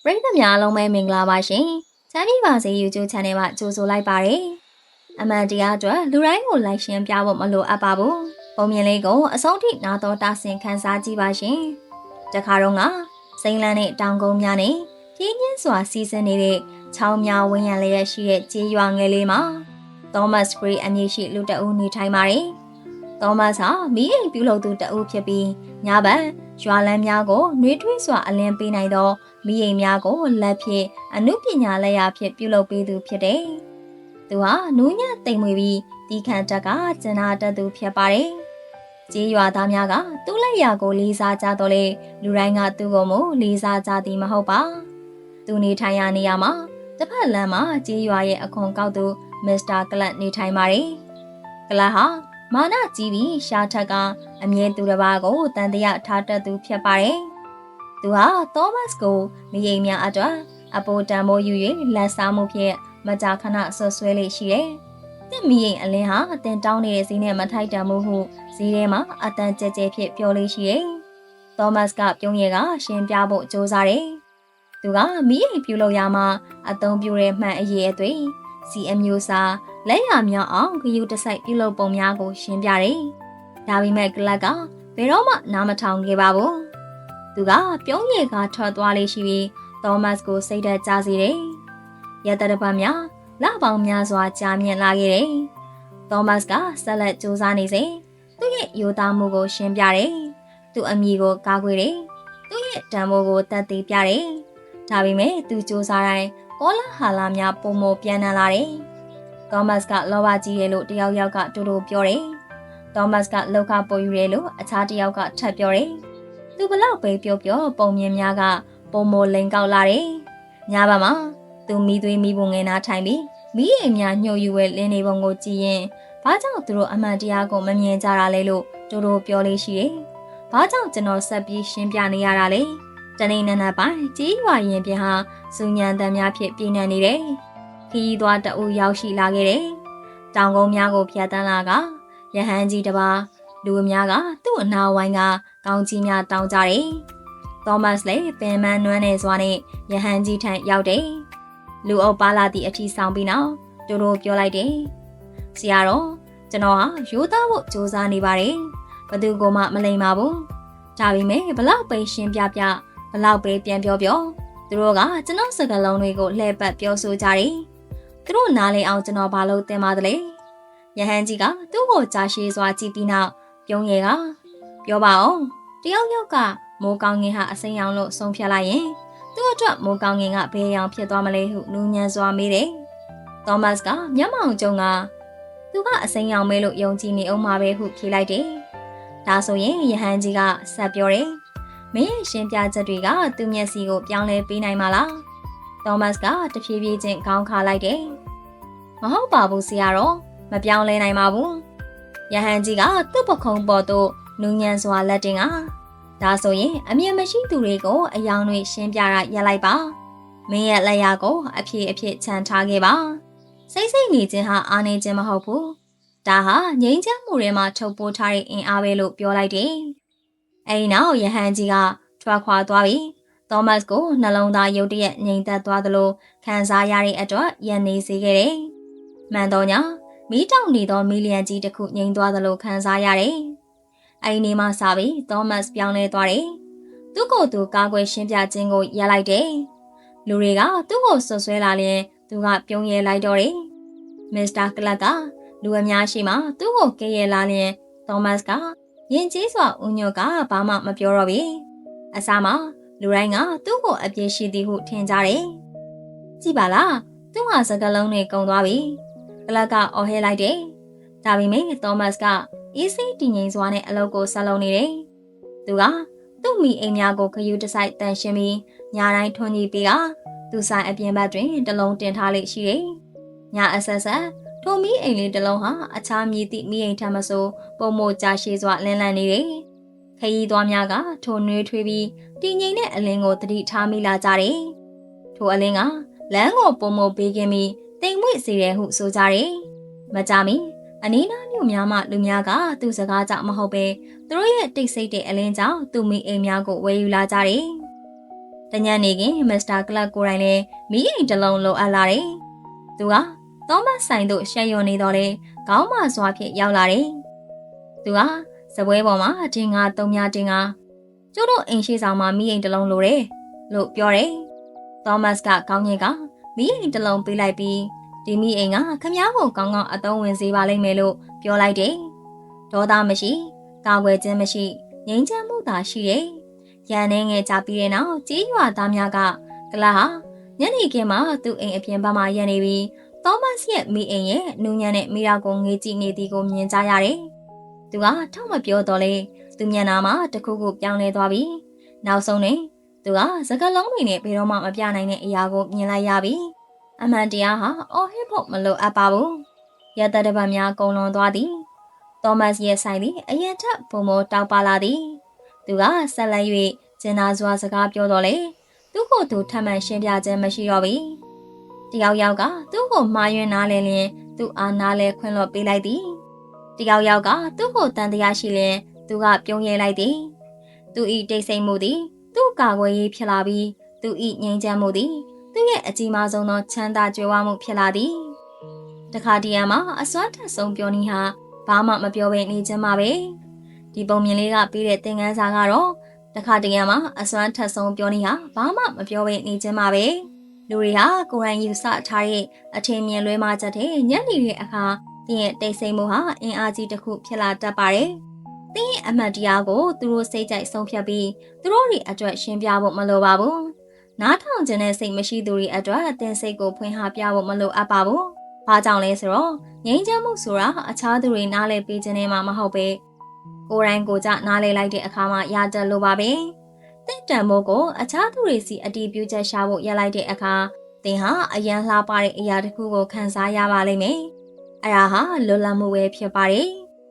ပရိသတ်များအားလုံးပဲမင်္ဂလာပါရှင်။ချမ်းမြေပါစေ YouTube Channel မှာကြိုဆိုလိုက်ပါရစေ။အမှန်တရားအတွက်လူတိုင်းကိုလိုက်ရှင်းပြဖို့မလိုအပ်ပါဘူး။ပုံမြင်လေးကိုအဆုံးထိနာတော်တာဆင်ခန်းစားကြည့်ပါရှင်။တခါတော့ကစိန်လန်းတဲ့တောင်ကုန်းများနဲ့ပြင်းပြင်းစွာစီးဆင်းနေတဲ့ချောင်းများဝန်းရံလျက်ရှိတဲ့ကြေးရွာငယ်လေးမှာ Thomas Gray အမည်ရှိလူတအုပ်နေထိုင်ပါတယ်။ Thomas ဟာမိအိမ်ပြုလုပ်သူတအုပ်ဖြစ်ပြီးညဘက်ရွာလမ်းများကိုနှွေးထွေးစွာအလင်းပေးနိုင်သောမိအိမ်များကိုလက်ဖြင့်အနုပညာလက်ရာဖြင့်ပြုလုပ်ပေးသူဖြစ်တယ်။သူဟာနူးညံ့သိမ်မွေ့ပြီးတီခန့်တက်ကကျန်နာတတ်သူဖြစ်ပါတယ်။ကြေးရွာသားများကသူ့လက်ရာကိုလေးစားကြတော့လေလူတိုင်းကသူ့ကိုမို့လေးစားကြသည်မဟုတ်ပါ။သူနေထိုင်ရာနေရာမှာတစ်ဖက်လမ်းမှာကြေးရွာရဲ့အခွန်ကောက်သူမစ္စတာကလတ်နေထိုင်ပါတယ်။ကလတ်ဟာမာနကြီးပြီးရှားထက်ကအမြဲသူတစ်ပါးကိုတန်တရားထားတတ်သူဖြစ်ပါတယ်။သူဟာသောမတ်စ်ကိုမိအိမ်များအတွက်အပိုတန်ဖိုးယူ၍လက်စားမှုဖြင့်မကြာခဏဆွဆွဲလေးရှိတယ်။တစ်မိအိမ်အလင်းဟာအတင်တောင်းနေတဲ့ဈေးနဲ့မထိုက်တန်မှုဟုဈေးထဲမှာအတန်ကြဲကြဲဖြစ်ပြောလေးရှိတယ်။သောမတ်စ်ကပြုံးရည်ကရှင်းပြဖို့ကြိုးစားတယ်။သူကမိအိမ်ပြုလုပ်ရမှာအသုံးပြုတဲ့မှန်အရေးအသွေးစီအမျိုးစားလက်ရများအောင်ဂယုတစိုက်ပြုလုပ်ပုံများကိုရှင်းပြတယ်။ဒါပေမဲ့ကလတ်ကဘယ်တော့မှနားမထောင်ခဲ့ပါဘူး။သူကပြုံးရည်ကထွက်သွားလေးရှိပြီးသောမတ်စ်ကိုစိတ်ဓာတ်ကျစေတယ်။ရတတပတ်များလပေါင်းများစွာကြာမြင့်လာခဲ့တယ်။သောမတ်စ်ကဆက်လက်စူးစမ်းနေစဉ်သူ့ရဲ့ရိုးသားမှုကိုရှင်းပြတယ်။သူ့အမည်ကိုကာကွယ်တယ်။သူ့ရဲ့တန်ဖိုးကိုတတ်သိပြတယ်။ဒါပေမဲ့သူစူးစမ်းတိုင်းကောလာဟာလာများပုံမပြန်နှံလာတယ်။သောမတ်စ်ကလောဘကြီးတယ်လို့တယောက်ယောက်ကတူတူပြောတယ်။သောမတ်စ်ကလောကပိုယူတယ်လို့အခြားတယောက်ကထပ်ပြောတယ်။သူဘလောက်ပဲပြောပုံမြင်များကပုံမလိန်ကောက်လာတယ်။ညဘက်မှာသူမိသွေးမိဖို့ငယ်နာထိုင်ပြီးမိအိမ်များညှို့ယူဝဲလင်းနေပုံကိုကြည့်ရင်ဘာကြောင့်သူတို့အမှန်တရားကိုမမြင်ကြတာလဲလို့တူတူပြောလေးရှိတယ်။ဘာကြောင့်ကျွန်တော်ဆက်ပြီးရှင်းပြနေရတာလဲ။တနေ့နံနက်ပိုင်းကြီးရွာရင်ပြဟာစူညံတန်များဖြင့်ပြည်နှံနေတယ်။ခီးသွားတအူရောက်ရှိလာခဲ့တယ်။တောင်ကုန်းများကိုဖြတ်တန်းလာကရဟန်းကြီးတစ်ပါးလူအများကသူ့အနာဝိုင်းကကောင်းကြီးများတောင်းကြတယ်။သောမတ်စ်လည်းပင်မနွမ်းနေစွာနဲ့ရဟန်းကြီးထံရောက်တယ်။လူအုပ်ပါလာသည့်အထီဆောင်ပြီးနောက်သူတို့ပြောလိုက်တယ်။ဆရာတော်ကျွန်တော်ဟာရိုးသားဖို့ကြိုးစားနေပါတယ်။ဘသူကမှမလိမ်ပါဘူး။ဒါပေမဲ့ဘလောက်ပဲရှင်းပြဘလောက်ပဲပြန်ပြောသူတို့ကကျွန်တော်စကားလုံးတွေကိုလှည့်ပတ်ပြောဆိုကြတယ်။သူတို့နားလည်အောင်ကျွန်တော်ဘာလို့သင်ပါသလဲ။ရဟန်းကြီးကသူ့ကိုကြားရှိစွာကြည့်ပြီးနောက်ပြုံးရည်ကပြောပါအောင်တယောက်ယောက်ကမိုးကောင်းငင်ဟာအစိမ်းရောင်လို့ဆုံးဖြတ်လိုက်ရင်သူ့အတွက်မိုးကောင်းငင်ကဘယ်ရောင်ဖြစ်သွားမလဲဟုနူးညံ့စွာမေးတယ်။သောမတ်စ်ကမျက်မှောင်ကျုံကသူကအစိမ်းရောင်မဲလို့ယုံကြည်နေအောင်မှာပဲဟုဖြေလိုက်တယ်။ဒါဆိုရင်ယဟန်ကြီးကဆက်ပြောတယ်။မင်းရဲ့ရှင်းပြချက်တွေကသူ့မျက်စိကိုပြောင်းလဲပေးနိုင်မှာလား။သောမတ်စ်ကတဖြည်းဖြည်းချင်းခေါင်းခါလိုက်တယ်။မဟုတ်ပါဘူးဆရာတော်မပြောင်းလဲနိုင်ပါဘူး။ယဟန်ကြီးကသူ့ပခုံးပေါ်သို့နူးညံ့စွာလက်တင်ကဒါဆိုရင်အမြင်မရှိသူတွေကိုအယောင်တွေရှင်းပြတာရက်လိုက်ပါမင်းရဲ့လက်ရာကိုအဖြစ်ခြံထားခဲ့ပါစိတ်နေခြင်းဟာအားနေခြင်းမဟုတ်ဘူးဒါဟာငြိမ်းချမ်းမှုတွေမှာထုတ်ပိုးထားတဲ့အင်အားပဲလို့ပြောလိုက်တယ်အဲဒီနောက်ယဟန်ကြီးကထွက်ခွာသွားပြီးသောမတ်စ်ကိုနှလုံးသားရုတ်တရက်ငြိမ်သက်သွားသလိုခံစားရတဲ့အတွက်ရန်နေစေခဲ့တယ်မှန်တော့ညာမီးတောင်နေသောမီလီယံကြီးတစ်ခုငြိမ်သွားသလိုခံစားရတယ်အဲ့ဒီနေ့မှစပြီးသောမတ်စ်ပြောင်းလဲသွားတယ်။သူ့ကိုယ်သူကာကွယ်ရှင်းပြခြင်းကိုရပ်လိုက်တယ်။လူတွေကသူ့ကိုဆွဆွဲလာရင်သူကပြုံးရဲလိုက်တော့တယ်။မစ္စတာကလတ်ကလူအများရှိမှသူ့ကိုကဲရဲလာရင်သောမတ်စ်ကယဉ်ကျေးစွာဦးညွတ်ကဘာမှမပြောတော့ဘူး။အစားမှာလူတိုင်းကသူ့ကိုအပြစ်ရှိသည်ဟုထင်ကြတယ်။ကြည့်ပါလားသူ့ဟာစကားလုံးတွေကုန်သွားပြီ။ကလတ်ကအော်ဟဲလိုက်တယ်။ဒါပေမဲ့သောမတ်စ်ကအေးစိတ်တည်ငြိမ်စွာနဲ့အလုပ်ကိုဆက်လုပ်နေတယ်။သူကသူ့မိအိမ်များကိုခယူးတစိုက်တန်ရှင်းပြီးညတိုင်းထွန်းကြီးပေးကသူ့ဆိုင်အပြင်ဘက်တွင်တလုံးတင်ထားလိမ့်ရှိတယ်။ညအဆက်ဆက်ထိုမိအိမ်လေးတလုံးဟာအခြားမြည်သည့်မိအိမ်ထမ်းမဆိုပုံမိုကြာရှည်စွာလင်းလန့်နေတယ်။ခရီးသွားများကထိုနှွေးထွေးပြီးတည်ငြိမ်တဲ့အလင်းကိုသတိထားမိလာကြတယ်။ထိုအလင်းကလမ်းကိုပုံမိုပေးခင်ပြီးတိမ်မွေ့စေတယ်ဟုဆိုကြတယ်။မကြမီအနီးနားမြို့များမှလူများကသူ့စကားကြောင့်မဟုတ်ပဲသူတို့ရဲ့တိတ်ဆိတ်တဲ့အလင်းကြောင့်သူ့မိအိမ်များကိုဝယ်ယူလာကြတယ်။ တညနေခင်းမစ္စတာကလပ်ကိုယ်တိုင်လည်းမီးအိမ်တစ်လုံးလိုအပ်လာတယ်။သူကသောမတ်ဆိုင်သို့ရှက်ရွံ့နေတော့လေခေါင်းမစွာဖြင့်ရောက်လာတယ်။သူကစပွဲပေါ်မှာတင်ငါသုံးများတင်ငါကျို့တို့အိမ်ရှိဆောင်မှာမီးအိမ်တစ်လုံးလိုတယ်လို့ပြောတယ်။သောမတ်ကကောင်းကြီးကမီးအိမ်တစ်လုံးပေးလိုက်ပြီးဒီမီးအိမ်ကခမားကိုကောင်းကောင်းအသုံးဝင်စေပါလိမ့်မယ်လို့ပြောလိုက်တယ်။ဒေါသမရှိကာဝယ်ခြင်းမရှိငြိမ်းချမ်းမှုသာရှိတယ်။ရန်နေငယ်ကြပြီးတဲ့နောက်ကြီးရွာသားများကကလာဟာညနေခင်းမှာသူ့အိမ်အပြင်ဘက်မှာရန်နေပြီးသောမတ်ရဲ့မိအိမ်ရဲ့နူးညံ့တဲ့မိရာကိုငေးကြည့်နေသည်ကိုမြင်ကြရတယ်။သူကထောက်မပြောတော့လေသူမျက်နှာမှာတခုခုပြောင်းလဲသွားပြီးနောက်ဆုံးနဲ့သူကစကားလုံးတွေနဲ့ဘယ်တော့မှမပြနိုင်တဲ့အရာကိုမြင်လိုက်ရပြီ။အမှန်တရားဟာအော်ဟစ်ဖို့မလိုအပ်ပါဘူး။ရတတပတ်များကုန်လွန်သွားသည်။သောမတ်ရဲ့ဆိုင်သည်အရင်ထက်ပုံမတောက်ပါလာသည်။သူကဆက်လက်၍ကျင်နာစွာစကားပြောတော့လေသူ့ကိုယ်သူထပ်မံရှင်းပြခြင်းမရှိတော့ပြီ။တယောက်ယောက်ကသူ့ကိုမှားယွင်းနားလဲလျင်သူ့အားနားလဲခွင့်လွှတ်ပေးလိုက်သည်။တယောက်ယောက်ကသူ့ကိုတန်တရားရှိလျင်သူကပြုံးရဲလိုက်သည်။သူ၏တိတ်ဆိတ်မှုသည်သူ့ကာကွယ်ရေးဖြစ်လာပြီးသူ၏ငြိမ်းချမ်းမှုသည်သူ့ရဲ့အကြီးမားဆုံးသောချမ်းသာကြွယ်ဝမှုဖြစ်လာသည်။တခါတရံမှာအစွမ်းထက်ဆုံးပြောနည်းဟာဘာမှမပြောဘဲနေခြင်းပါပဲ။ဒီပုံမြင်လေးကပေးတဲ့သင်ခန်းစာကတော့တခါတရံမှာအစွမ်းထက်ဆုံးပြောနည်းဟာဘာမှမပြောဘဲနေခြင်းပါပဲ။လူတွေဟာကိုယ်တိုင်ယူဆထားတဲ့အထင်မြင်လွဲမှားချက်တွေညံ့နေတဲ့အခါသင်ရဲ့တိတ်ဆိတ်မှုဟာအင်အားကြီးတစ်ခုဖြစ်လာတတ်ပါတယ်။သင်ရဲ့အမှတ်တရားကိုသူတို့စိတ်ကြိုက်ဆုံးဖြတ်ပြီးသူတို့တွေအတွက်ရှင်းပြဖို့မလိုပါဘူး။နားထောင်ခြင်းနဲ့စိတ်မရှိသူတွေအတွက်သင်စိတ်ကိုဖွင့်ဟပြဖို့မလိုအပ်ပါဘူး။ဘာကြောင့်လဲဆိုတော့ငြိမ်းချမ်းမှုဆိုတာအခြားသူတွေနားလည်ပေးခြင်းနဲ့မှမဟုတ်ပဲကိုယ်တိုင်ကိုယ်ကျနားလည်လိုက်တဲ့အခါမှရတတ်လို့ပါပဲ။သင်တန်မိုးကိုအခြားသူတွေစီအတီးပြုချက်ရှာဖို့ရလိုက်တဲ့အခါသင်ဟာအရန်လှပတဲ့အရာတစ်ခုကိုခံစားရပါလိမ့်မယ်။အဲ့ဒါဟာလွတ်လပ်မှုပဲဖြစ်ပါတယ်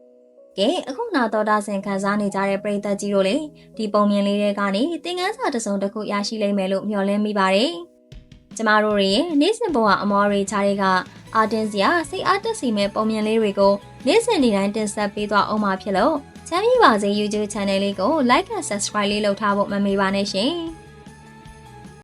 ။ကဲအခုနောက်တော့တာဆင်ခံစားနေကြတဲ့ပရိသတ်ကြီးတို့လေဒီပုံမြင်လေးတွေကနေသင်ခန်းစာတစ်စုံတစ်ခုရရှိလိမ့်မယ်လို့မျှော်လင့်မိပါတယ်။ကျမတို့ရဲ့နေ့စဉ်ဘဝအမော်ရီချားတွေကအာတင်စရာစိတ်အားတက်စီမဲ့ပုံမြင်လေးတွေကိုနေ့စဉ်နေ့တိုင်းတင်ဆက်ပေးသွားအောင်မှာဖြစ်လို့ချမ်းမြေပါစေ YouTube Channel လေးကို Like and Subscribe လေးလုပ်ထားဖို့မမေ့ပါနဲ့ရှင်။